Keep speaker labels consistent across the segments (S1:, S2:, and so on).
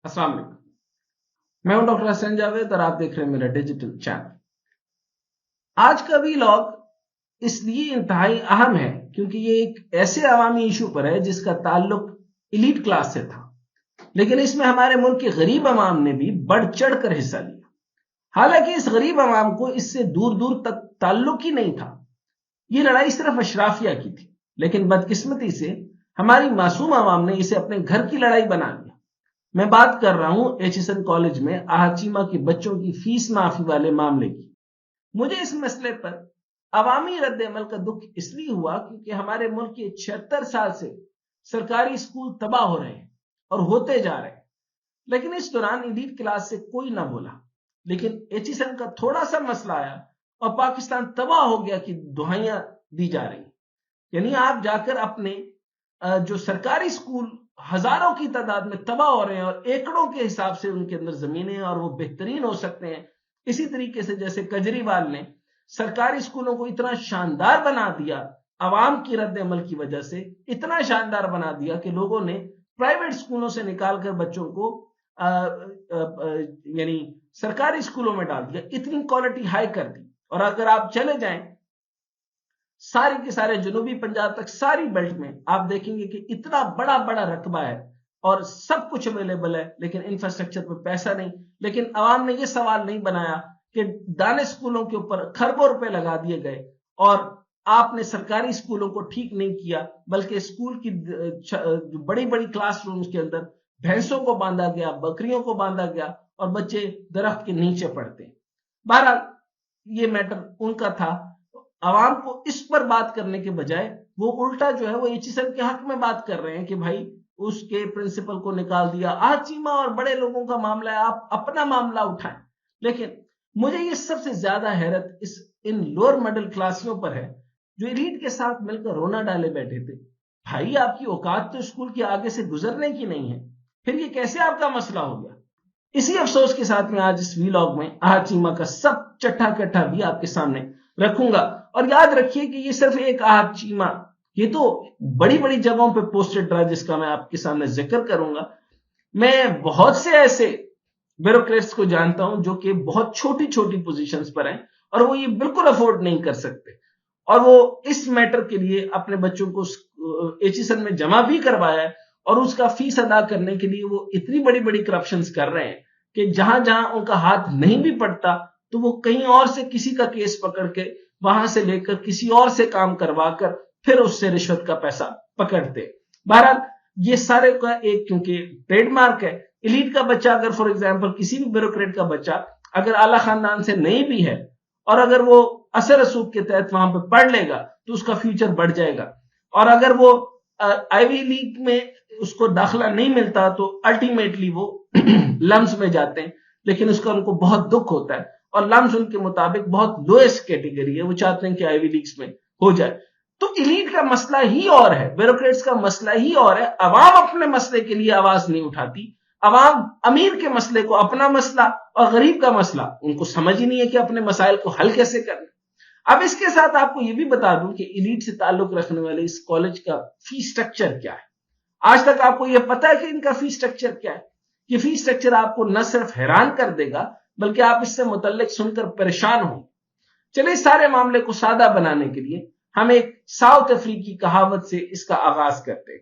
S1: السلام علیکم، میں ہوں ڈاکٹر حسین جاوید اور آپ دیکھ رہے ہیں میرا ڈیجیٹل چینل۔ آج کا ویلاگ اس لیے انتہائی اہم ہے کیونکہ یہ ایک ایسے عوامی ایشو پر ہے جس کا تعلق ایلیٹ کلاس سے تھا، لیکن اس میں ہمارے ملک کے غریب عوام نے بھی بڑھ چڑھ کر حصہ لیا۔ حالانکہ اس غریب عوام کو اس سے دور دور تک تعلق ہی نہیں تھا، یہ لڑائی صرف اشرافیہ کی تھی، لیکن بدقسمتی سے ہماری معصوم عوام نے اسے اپنے گھر کی لڑائی بنا لیا۔ میں بات کر رہا ہوں ایچیسن کالج میں آہچیما کے بچوں کی فیس معافی والے معاملے کی۔ مجھے اس مسئلے پر عوامی رد عمل کا دکھ اس لیے ہوا کیونکہ ہمارے ملک کے 76 سال سے سرکاری اسکول تباہ ہو رہے ہیں اور ہوتے جا رہے ہیں، لیکن اس دوران ایلیٹ کلاس سے کوئی نہ بولا۔ لیکن ایچیسن کا تھوڑا سا مسئلہ آیا اور پاکستان تباہ ہو گیا کہ دہائیاں دی جا رہی ہیں۔ یعنی آپ جا کر اپنے جو سرکاری اسکول ہزاروں کی تعداد میں تباہ ہو رہے ہیں اور ایکڑوں کے حساب سے ان کے اندر زمینیں اور وہ بہترین ہو سکتے ہیں، اسی طریقے سے جیسے کجریوال نے سرکاری اسکولوں کو اتنا شاندار بنا دیا، عوام کی رد عمل کی وجہ سے اتنا شاندار بنا دیا کہ لوگوں نے پرائیویٹ اسکولوں سے نکال کر بچوں کو یعنی سرکاری اسکولوں میں ڈال دیا، اتنی کوالٹی ہائی کر دی۔ اور اگر آپ چلے جائیں سارے کے سارے جنوبی پنجاب تک ساری بیلٹ میں آپ دیکھیں گے کہ اتنا بڑا بڑا رقبہ ہے اور سب کچھ اویلیبل ہے، لیکن انفراسٹرکچر پہ پیسہ نہیں۔ لیکن عوام نے یہ سوال نہیں بنایا کہ دانے اسکولوں کے اوپر کھربوں روپے لگا دیے گئے اور آپ نے سرکاری اسکولوں کو ٹھیک نہیں کیا، بلکہ اسکول کی بڑی بڑی کلاس رومز کے اندر بھینسوں کو باندھا گیا، بکریوں کو باندھا گیا اور بچے درخت کے نیچے پڑتے ہیں۔ بہرحال یہ میٹر ان کا تھا، عوام کو اس پر بات کرنے کے بجائے وہ الٹا جو ہے وہ ایچیسن کے حق میں بات کر رہے ہیں کہ بھائی اس کے پرنسپل کو نکال دیا، آہچیما اور بڑے لوگوں کا معاملہ ہے، آپ اپنا معاملہ اٹھائیں۔ لیکن مجھے یہ سب سے زیادہ حیرت ان لوور مڈل کلاسیوں پر ہے جو ایلیٹ کے ساتھ مل کر رونا ڈالے بیٹھے تھے۔ بھائی آپ کی اوقات تو اسکول کے آگے سے گزرنے کی نہیں ہے، پھر یہ کیسے آپ کا مسئلہ ہو گیا؟ اسی افسوس کے ساتھ میں آج اس ویلاگ میں آہچیما کا سب چٹھا کٹھا بھی آپ کے سامنے رکھوں گا۔ اور یاد رکھیے کہ یہ صرف ایک آہچیما، یہ تو بڑی بڑی جگہوں پہ پوسٹڈ رہا جس کا میں آپ کے سامنے ذکر کروں گا۔ میں بہت سے ایسے بیوروکریٹس کو جانتا ہوں جو کہ بہت چھوٹی چھوٹی پوزیشنز پر ہیں اور وہ یہ بالکل افورڈ نہیں کر سکتے، اور وہ اس میٹر کے لیے اپنے بچوں کو ایچیسن میں جمع بھی کروایا ہے اور اس کا فیس ادا کرنے کے لیے وہ اتنی بڑی بڑی کرپشنز کر رہے ہیں کہ جہاں جہاں ان کا ہاتھ نہیں بھی پڑتا تو وہ کہیں اور سے کسی کا کیس پکڑ کے وہاں سے لے کر کسی اور سے کام کروا کر پھر اس سے رشوت کا پیسہ پکڑتے۔ بہرحال یہ سارے کا ایک کیونکہ ٹریڈ مارک ہے۔ ایلیٹ کا بچہ اگر فار ایگزامپل کسی بھی بیوروکریٹ کا بچہ اگر اعلیٰ خاندان سے نہیں بھی ہے اور اگر وہ اثر رسوخ کے تحت وہاں پہ پڑھ لے گا تو اس کا فیوچر بڑھ جائے گا، اور اگر وہ آئی وی لیگ میں اس کو داخلہ نہیں ملتا تو الٹیمیٹلی وہ لمس میں جاتے ہیں، لیکن اس کا ان کو بہت دکھ ہوتا ہے اور لمس ان کے مطابق بہت لوئسٹ کیٹیگری ہے، وہ چاہتے ہیں کہ آئی وی لیگز میں ہو جائے۔ تو ایلیٹ کا مسئلہ ہی اور ہے، بیوروکریٹس کا مسئلہ ہی اور ہے۔ عوام اپنے مسئلے کے لیے آواز نہیں اٹھاتی، عوام امیر کے مسئلے کو اپنا مسئلہ اور غریب کا مسئلہ ان کو سمجھ ہی نہیں ہے کہ اپنے مسائل کو حل کیسے کرنا۔ اب اس کے ساتھ آپ کو یہ بھی بتا دوں کہ ایلیٹ سے تعلق رکھنے والے اس کالج کا فی سٹرکچر کیا ہے۔ آج تک آپ کو یہ پتا ہے کہ ان کا فی سٹرکچر کیا ہے؟ یہ فی سٹرکچر آپ کو نہ صرف حیران کر دے گا بلکہ آپ اس سے متعلق سن کر پریشان ہوں۔ چلے اس سارے معاملے کو سادہ بنانے کے لیے ہم ایک ساؤتھ افریقی کہاوت سے اس کا آغاز کرتے ہیں۔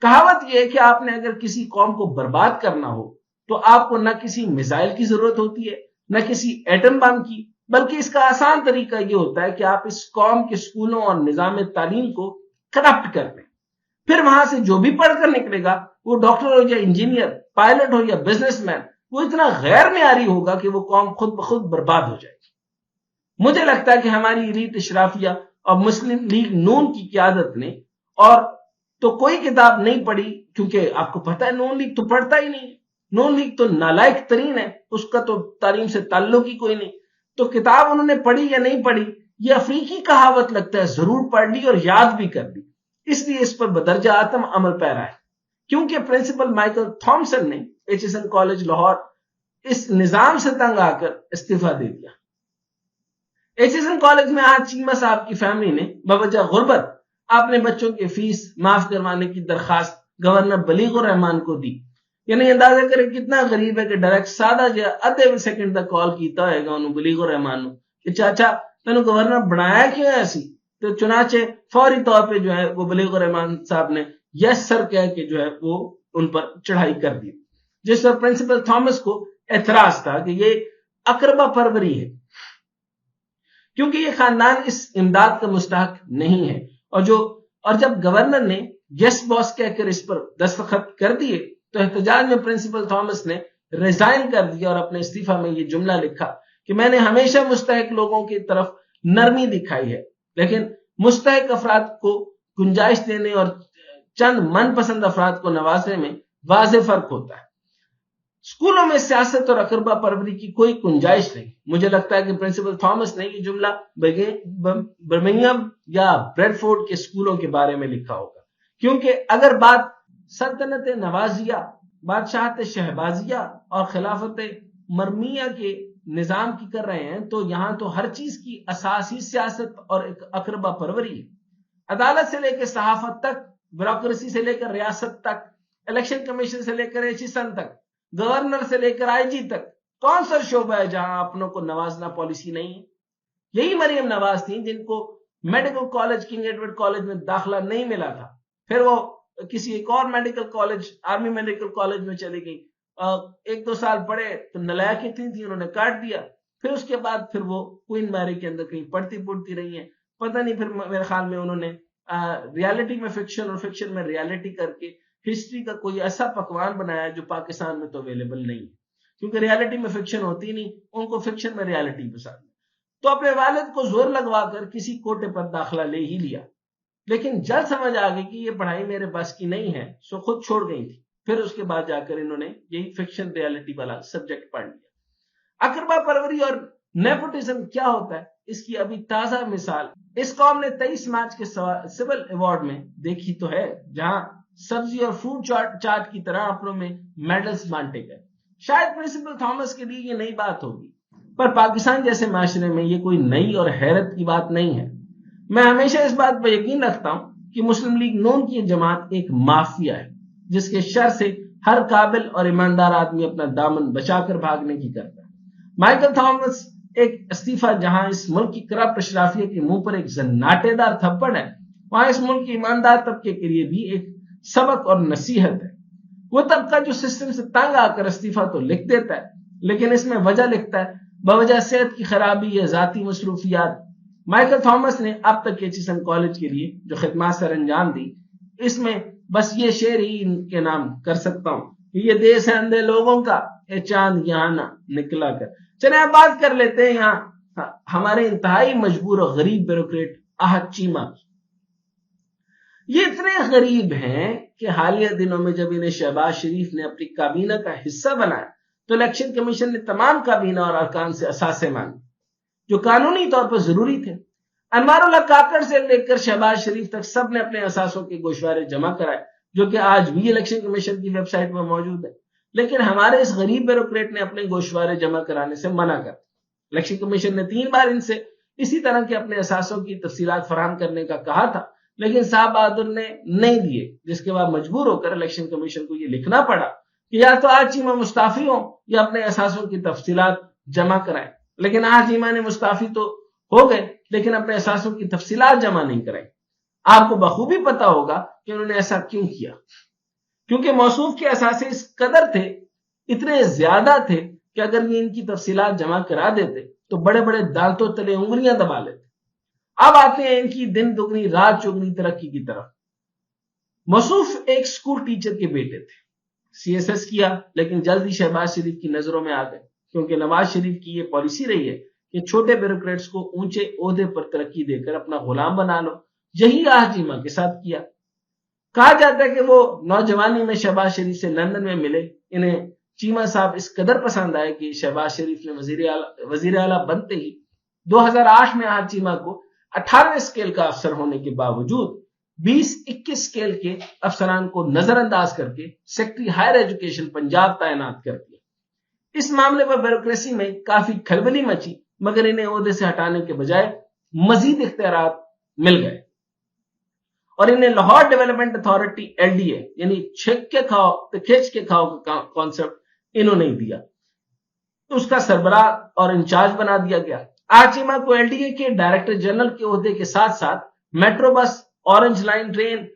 S1: کہاوت یہ ہے کہ آپ نے اگر کسی قوم کو برباد کرنا ہو تو آپ کو نہ کسی میزائل کی ضرورت ہوتی ہے نہ کسی ایٹم بم کی، بلکہ اس کا آسان طریقہ یہ ہوتا ہے کہ آپ اس قوم کے اسکولوں اور نظام تعلیم کو کرپٹ کر دیں، پھر وہاں سے جو بھی پڑھ کر نکلے گا وہ ڈاکٹر ہو یا انجینئر، پائلٹ ہو یا بزنس مین، وہ اتنا غیر معیاری ہوگا کہ وہ قوم خود بخود برباد ہو جائے گی۔ مجھے لگتا ہے کہ ہماری ایلیٹ اشرافیہ اور مسلم لیگ نون کی قیادت نے اور تو کوئی کتاب نہیں پڑھی، کیونکہ آپ کو پتا ہے نون لیگ تو پڑھتا ہی نہیں، نون لیگ تو نالائق ترین ہے، اس کا تو تعلیم سے تعلق ہی کوئی نہیں، تو کتاب انہوں نے پڑھی یا نہیں پڑھی، یہ افریقی کہاوت لگتا ہے ضرور پڑھ لی اور یاد بھی کر لی، اس لیے اس پر بدرجہ آتم عمل پیرا ہے۔ کیونکہ پرنسپل مائیکل تھامسن نے ایچیسن کالج لاہور اس نظام سے تنگ آ کر استعفیٰ دے دیا۔ ایچیسن کالج میں آہچیما صاحب کی فیملی نے بوجہ غربت اپنے بچوں کے فیس معاف کروانے کی درخواست گورنر بلیغ الرحمان کو دی۔ یعنی اندازہ کریں کتنا غریب ہے کہ ڈائریکٹ سادہ جو ادھے سیکنڈ تک کال کیتا ہوئے گا انہوں بلیغ الرحمان کہ چاچا تینوں گورنر بنایا کیوں ہے ایسی؟ تو چنانچہ فوری طور پہ جو ہے وہ بلیغ الرحمان صاحب نے یس سر کہہ کے جو ہے وہ ان پر چڑھائی کر دی، جس پر پرنسپل تھامس کو اعتراض تھا کہ یہ اقربا پروری ہے، کیونکہ یہ خاندان اس امداد کا مستحق نہیں ہے۔ اور جب گورنر نے یس باس کہہ کر اس پر دستخط کر دیے تو احتجاج میں پرنسپل تھامس نے ریزائن کر دیا اور اپنے استعفی میں یہ جملہ لکھا کہ میں نے ہمیشہ مستحق لوگوں کی طرف نرمی دکھائی ہے، لیکن مستحق افراد کو گنجائش دینے اور چند من پسند افراد کو نوازنے میں واضح فرق ہوتا ہے۔ اسکولوں میں سیاست اور اقربا پروری کی کوئی گنجائش نہیں۔ مجھے لگتا ہے کہ پرنسپل تھامس نے یہ جملہ برمنگھم یا بریڈ فورڈ کے اسکولوں کے بارے میں لکھا ہوگا، کیونکہ اگر بات سلطنت نوازیہ، بادشاہت شہبازیہ اور خلافت مرمیہ کے نظام کی کر رہے ہیں تو یہاں تو ہر چیز کی اساسی سیاست اور اقربا پروری ہے۔ عدالت سے لے کے صحافت تک، بیوروکریسی سے لے کر ریاست تک، الیکشن کمیشن سے لے کر ایچیسن تک، گورنر سے لے کر آئی جی تک، کون سا شعبہ ہے جہاں اپنوں کو نوازنا پالیسی نہیں ہے؟ یہی مریم نواز تھیں جن کو medical college king Edward college میں داخلہ نہیں ملا تھا، پھر وہ کسی ایک اور medical college army medical college میں چلی گئی، 1-2 سال پڑھے تو نلائق اتنی تھی انہوں نے کاٹ دیا، پھر اس کے بعد پھر وہ کوئن میری کے اندر کہیں پڑھتی رہی ہیں، پتہ نہیں پھر میرے خیال میں انہوں نے ریالٹی میں فکشن اور فکشن میں ریالٹی کر کے ہسٹری کا کوئی ایسا پکوان بنایا جو پاکستان میں تو اویلیبل نہیں ہے، کیونکہ ریالٹی میں فکشن ہوتی نہیں، ان کو فکشن میں ریالٹی پسند ہے۔ تو اپنے والد کو زور لگوا کر کسی کوٹے پر داخلہ لے ہی لیا، لیکن جلد سمجھ آ گئی کہ یہ پڑھائی میرے بس کی نہیں ہے، سو خود چھوڑ گئی تھی۔ پھر اس کے بعد جا کر انہوں نے یہی فکشن ریالٹی والا سبجیکٹ پڑھ لیا۔ اقربا پروری اور نیپوٹزم کیا ہوتا ہے اس کی ابھی تازہ مثال اس قوم نے 23 مارچ کے سول ایوارڈ میں دیکھی تو ہے، جہاں سبزی اور فوڈ چارٹ کی طرح اپنوں میں میڈلز بانٹے گئے۔ شاید پرنسپل تھامس کے لیے یہ نئی بات ہوگی، پر پاکستان جیسے معاشرے میں یہ کوئی نئی اور حیرت کی بات نہیں ہے۔ میں ہمیشہ اس بات پر یقین رکھتا ہوں کہ مسلم لیگ نون کی جماعت ایک مافیا ہے جس کے شر سے ہر قابل اور ایماندار آدمی اپنا دامن بچا کر بھاگنے کی کرتا ہے۔ مائیکل تھامس ایک استعفیٰ جہاں اس ملک کی کرپٹ اشرافیہ کے منہ پر ایک زناٹے دار تھپڑ ہے، وہاں اس ملک کے ایماندار طبقے کے لیے بھی ایک سبق اور نصیحت ہے۔ وہ طبقہ جو سسٹم سے تنگ آ کر استعفیٰ تو لکھ دیتا ہے لیکن اس میں وجہ لکھتا ہے بوجہ صحت کی خرابی یا ذاتی مصروفیات۔ مائیکل تھامس نے اب تک ایچیسن کالج کے لیے جو خدمات سر انجام دی، اس میں بس یہ شعر ہی ان کے نام کر سکتا ہوں کہ یہ دیس ہے اندھے لوگوں کا، اے چاند یہاں نہ نکلا کر۔ چلیں اب بات کر لیتے ہیں یہاں ہمارے انتہائی مجبور اور غریب بیوروکریٹ احد چیمہ کی۔ یہ اتنے غریب ہیں کہ حالیہ دنوں میں جب انہیں شہباز شریف نے اپنی کابینہ کا حصہ بنایا تو الیکشن کمیشن نے تمام کابینہ اور ارکان سے اثاثے مانگے جو قانونی طور پر ضروری تھے۔ انوار اللہ کاکڑ سے لے کر شہباز شریف تک سب نے اپنے اثاثوں کے گوشوارے جمع کرائے، جو کہ آج بھی الیکشن کمیشن کی ویب سائٹ پر موجود ہے، لیکن ہمارے اس غریب بیوروکریٹ نے اپنے گوشوارے جمع کرانے سے منع کر دیا۔ الیکشن کمیشن نے 3 بار ان سے اسی طرح کے اپنے اثاثوں کی تفصیلات فراہم کرنے کا کہا تھا، لیکن صاحب بہادر نے نہیں دیے، جس کے بعد مجبور ہو کر الیکشن کمیشن کو یہ لکھنا پڑا کہ یا تو آج چیمہ مستعفی ہوں یا اپنے اثاثوں کی تفصیلات جمع کرائیں۔ لیکن آج چیمہ نے مستعفی تو ہو گئے لیکن اپنے اثاثوں کی تفصیلات جمع نہیں کرائی۔ آپ کو بخوبی پتا ہوگا کہ انہوں نے ایسا کیوں کیا، کیونکہ موصوف کے اثاثے اس قدر تھے، اتنے زیادہ تھے کہ اگر یہ ان کی تفصیلات جمع کرا دیتے تو بڑے بڑے دانتوں تلے انگلیاں دبا لیتے۔ اب آتے ہیں ان کی دن دگنی رات چگنی ترقی کی طرف۔ موصوف ایک سکول ٹیچر کے بیٹے تھے، سی ایس ایس کیا لیکن جلد ہی شہباز شریف کی نظروں میں آ گئے، کیونکہ نواز شریف کی یہ پالیسی رہی ہے کہ چھوٹے بیوروکریٹس کو اونچے عہدے پر ترقی دے کر اپنا غلام بنا لو۔ یہی آج چیمہ کے ساتھ کیا۔ کہا جاتا ہے کہ وہ نوجوانی میں شہباز شریف سے لندن میں ملے، انہیں چیمہ صاحب اس قدر پسند آئے کہ شہباز شریف نے وزیر اعلیٰ بنتے ہی 2008 میں آج چیمہ کو 18 اسکیل کا افسر ہونے کے باوجود 20-21 اسکیل کے افسران کو نظر انداز کر کے سیکٹری ہائر ایجوکیشن پنجاب تعینات کر دیا۔ اس معاملے پر بیوروکریسی میں کافی کھلبلی مچی، مگر انہیں عہدے سے ہٹانے کے بجائے مزید اختیارات مل گئے۔ اور انہیں لاہور ڈیولپمنٹ اتھارٹی LDA یعنی چھک کے کھاؤ تو کھینچ کے کھاؤ کا کانسیپٹ انہوں نے دیا، اس کا سربراہ اور انچارج بنا دیا گیا۔ آج چیمہ کو LDA کے ڈائریکٹر جنرل کے عہدے کے ساتھ ساتھ metro bus, orange line train,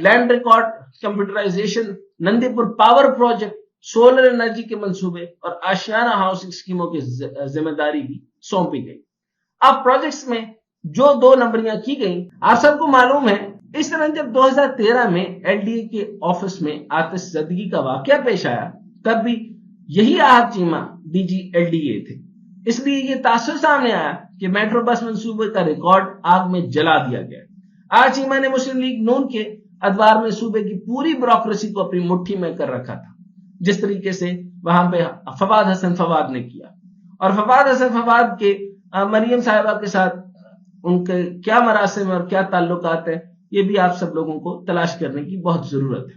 S1: land record computerization, Nandipur power project, solar energy کے منصوبے اور آشیانہ ہاؤسنگ اسکیموں کی ذمہ داری بھی سونپی گئی۔ اب پروجیکٹس میں جو 2 نمبریاں کی گئیں، آپ سب کو معلوم ہے اس طرح جب 2013 میں LDA کے آفس میں آتش زدگی کا واقعہ پیش آیا تب بھی یہی آحت چیمہ DG LDA تھے، اس لیے یہ تاثر سامنے آیا کہ میٹرو بس منصوبے کا ریکارڈ آگ میں جلا دیا گیا۔ آحت چیمہ نے مسلم لیگ نون کے ادوار میں صوبے کی پوری بیوروکریسی کو اپنی مٹھی میں کر رکھا تھا، جس طریقے سے وہاں پہ فواد حسن فواد نے کیا، اور فواد حسن فواد کے مریم صاحبہ کے ساتھ ان کے کیا مراسم اور کیا تعلقات ہیں، یہ بھی آپ سب لوگوں کو تلاش کرنے کی بہت ضرورت ہے۔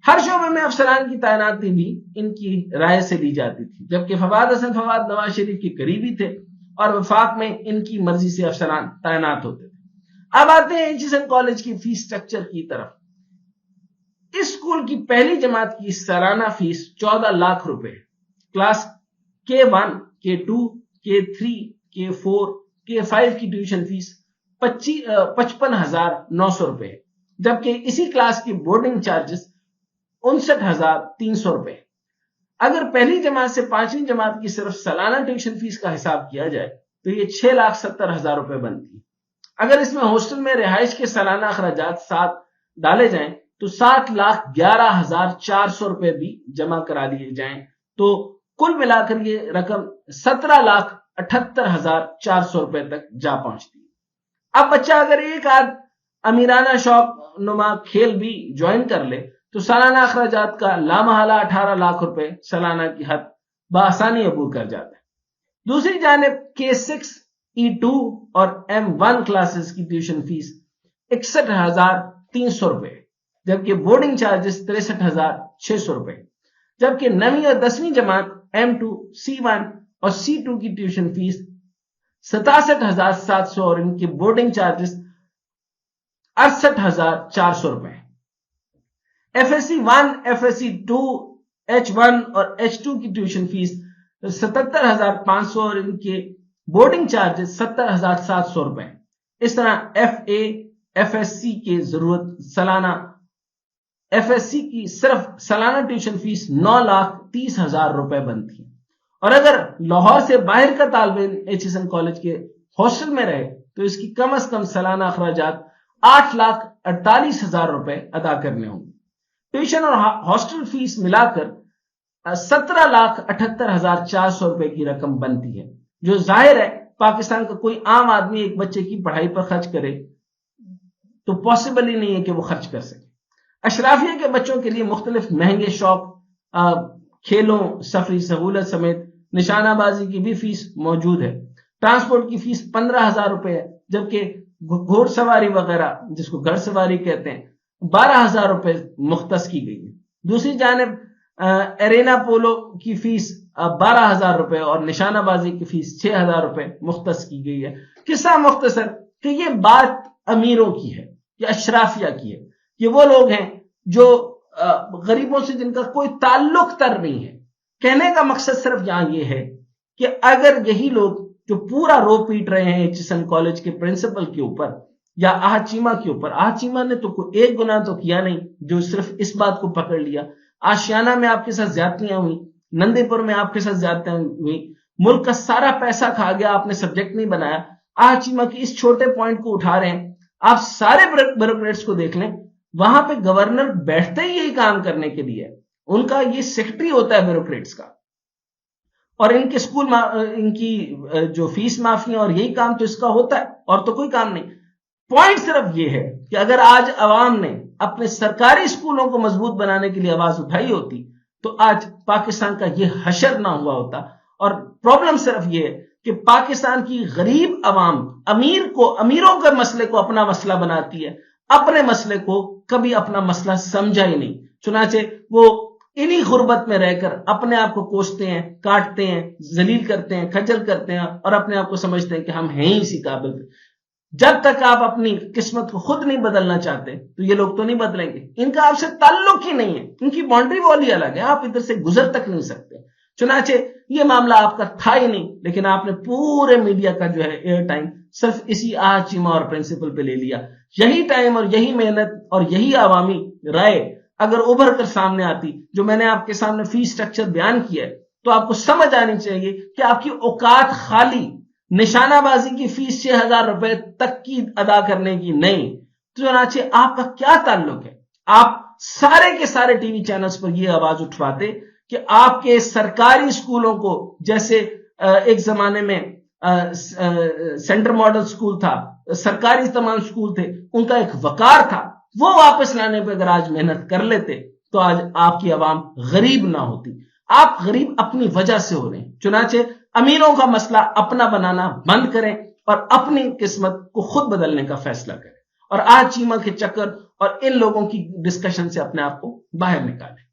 S1: ہر شعبے میں افسران کی تعیناتی بھی ان کی رائے سے لی جاتی تھی، جبکہ فواد حسن فواد نواز شریف کے قریبی تھے اور وفاق میں ان کی مرضی سے افسران تعینات ہوتے تھے۔ اب آتے ہیں ایچ کالج کی فیس سٹرکچر کی طرف۔ اس اسکول کی پہلی جماعت کی سالانہ فیس 14 لاکھ روپے، class K1 K2 K3 K4 K5 کی ٹیوشن فیس 55,900 روپے، جبکہ اسی کلاس کی بورڈنگ چارجز 59,300 روپے۔ اگر پہلی جماعت سے 5ویں جماعت کی صرف سالانہ ٹیوشن فیس کا حساب کیا جائے تو یہ 6,70,000 روپے بنتی ہے۔ اگر اس میں ہاسٹل میں رہائش کے سالانہ اخراجات ساتھ ڈالے جائیں تو 7,11,400 روپے بھی جمع کرا دیے جائیں تو کل ملا کر یہ رقم 17,78,400 روپے تک جا پہنچتی ہے۔ اب بچہ اگر ایک آدھ امیرانہ شوق نما کھیل بھی جوائن کر لے تو سالانہ اخراجات کا لامحالہ 18 لاکھ روپے سالانہ کی حد بآسانی عبور کر جاتا ہے۔ دوسری جانب K6 E2 اور M1 کلاسز کی ٹیوشن فیس 61,300 روپے، جبکہ بورڈنگ چارجز 63,600 روپے، جبکہ 9ویں اور 10ویں جماعت M2 C1 اور C2 کی ٹیوشن فیس 67,700 اور ان کے بورڈنگ چارجز 68,400 روپے۔ FSC 1 FSC 2 H1 اور H2 کی ٹیوشن فیس 77,500 اور ان کے بورڈنگ چارجز 70,700 روپے۔ اس طرح FA FSC کی ضرورت سالانہ FSC کی صرف سالانہ ٹیوشن فیس 9,30,000 روپے بنتی ہے، اور اگر لاہور سے باہر کا طالب علم HSN کالج کے ہاسٹل میں رہے تو اس کی کم از کم سالانہ اخراجات 8,48,000 روپے ادا کرنے ہوں گے۔ ٹیوشن اور ہاسٹل فیس ملا کر 17,78,400 روپے کی رقم بنتی ہے، جو ظاہر ہے پاکستان کا کوئی عام آدمی ایک بچے کی پڑھائی پر خرچ کرے تو پاسبل ہی نہیں ہے کہ وہ خرچ کر سکے۔ اشرافیہ کے بچوں کے لیے مختلف مہنگے شوق، کھیلوں، سفری سہولت سمیت نشانہ بازی کی بھی فیس موجود ہے۔ ٹرانسپورٹ کی فیس 15,000 روپے ہے، جبکہ گھوڑ سواری وغیرہ جس کو گھڑ سواری کہتے ہیں 12,000 روپے مختص کی گئی ہے۔ دوسری جانب ارینا پولو کی فیس 12,000 روپے اور نشانہ بازی کی فیس 6,000 روپے مختص کی گئی ہے۔ قصہ مختصر کہ یہ بات امیروں کی ہے یا اشرافیہ کی ہے، یہ وہ لوگ ہیں جو غریبوں سے جن کا کوئی تعلق تر نہیں ہے۔ کہنے کا مقصد صرف یہاں یہ ہے کہ اگر یہی لوگ جو پورا رو پیٹ رہے ہیں HSN کالج کے پرنسپل کے اوپر یا آحت چیمہ کے اوپر، آحت چیمہ نے تو کوئی ایک گناہ تو کیا نہیں جو صرف اس بات کو پکڑ لیا، آشیانہ میں آپ کے ساتھ زیادتیاں ہوئی، نندی پور میں آپ کے ساتھ زیادتیاں ہوئی، ملک کا سارا پیسہ کھا گیا، آپ نے سبجیکٹ نہیں بنایا، آحت چیمہ کی اس چھوٹے پوائنٹ کو اٹھا رہے ہیں۔ آپ سارے بیوروکریٹس کو دیکھ لیں، وہاں پہ گورنر بیٹھتے ہی یہی کام کرنے کے لیے، ان کا یہ سیکرٹری ہوتا ہے بیوروکریٹس کا، اور ان کے اسکول ان کی جو فیس معافیاں اور یہی کام تو اس کا ہوتا ہے اور تو کوئی کام نہیں۔ پوائنٹ صرف یہ ہے کہ اگر آج عوام نے اپنے سرکاری اسکولوں کو مضبوط بنانے کے لیے آواز اٹھائی ہوتی تو آج پاکستان کا یہ حشر نہ ہوا ہوتا۔ اور پرابلم صرف یہ ہے کہ پاکستان کی غریب عوام امیروں کے مسئلے کو اپنا مسئلہ بناتی ہے، اپنے مسئلے کو کبھی اپنا مسئلہ سمجھا ہی نہیں، چنانچہ وہ انہی غربت میں رہ کر اپنے آپ کو کوستے ہیں، کاٹتے ہیں، ذلیل کرتے ہیں، کھجل کرتے ہیں اور اپنے آپ کو سمجھتے ہیں کہ ہم ہیں ہی اسی قابل۔ جب تک آپ اپنی قسمت کو خود نہیں بدلنا چاہتے تو یہ لوگ تو نہیں بدلیں گے. ان کا آپ سے تعلق ہی نہیں ہے, ان کی باؤنڈری وال ہی الگ ہے, آپ ادھر سے گزر تک نہیں سکتے. چنانچہ یہ معاملہ آپ کا تھا ہی نہیں, لیکن آپ نے پورے میڈیا کا جو ہے ایئر ٹائم صرف اسی آج چیمہ اور پرنسپل پہ لے لیا. یہی ٹائم اور یہی محنت اور یہی عوامی رائے اگر ابھر کر سامنے آتی, جو میں نے آپ کے سامنے فی سٹرکچر بیان کیا ہے, تو آپ کو سمجھ آنی چاہیے کہ آپ کی اوقات خالی نشانہ بازی کی فیس 6,000 روپے تک کی ادا کرنے کی نہیں. چنانچہ آپ کا کیا تعلق ہے؟ آپ سارے کے سارے ٹی وی چینلز پر یہ آواز اٹھواتے کہ آپ کے سرکاری اسکولوں کو, جیسے ایک زمانے میں سینٹر ماڈل اسکول تھا, سرکاری تمام اسکول تھے, ان کا ایک وقار تھا, وہ واپس لانے پہ اگر آج محنت کر لیتے تو آج آپ کی عوام غریب نہ ہوتی. آپ غریب اپنی وجہ سے ہو رہے ہیں. چنانچہ امیروں کا مسئلہ اپنا بنانا بند کریں اور اپنی قسمت کو خود بدلنے کا فیصلہ کریں, اور آج چیمہ کے چکر اور ان لوگوں کی ڈسکشن سے اپنے آپ کو باہر نکالیں.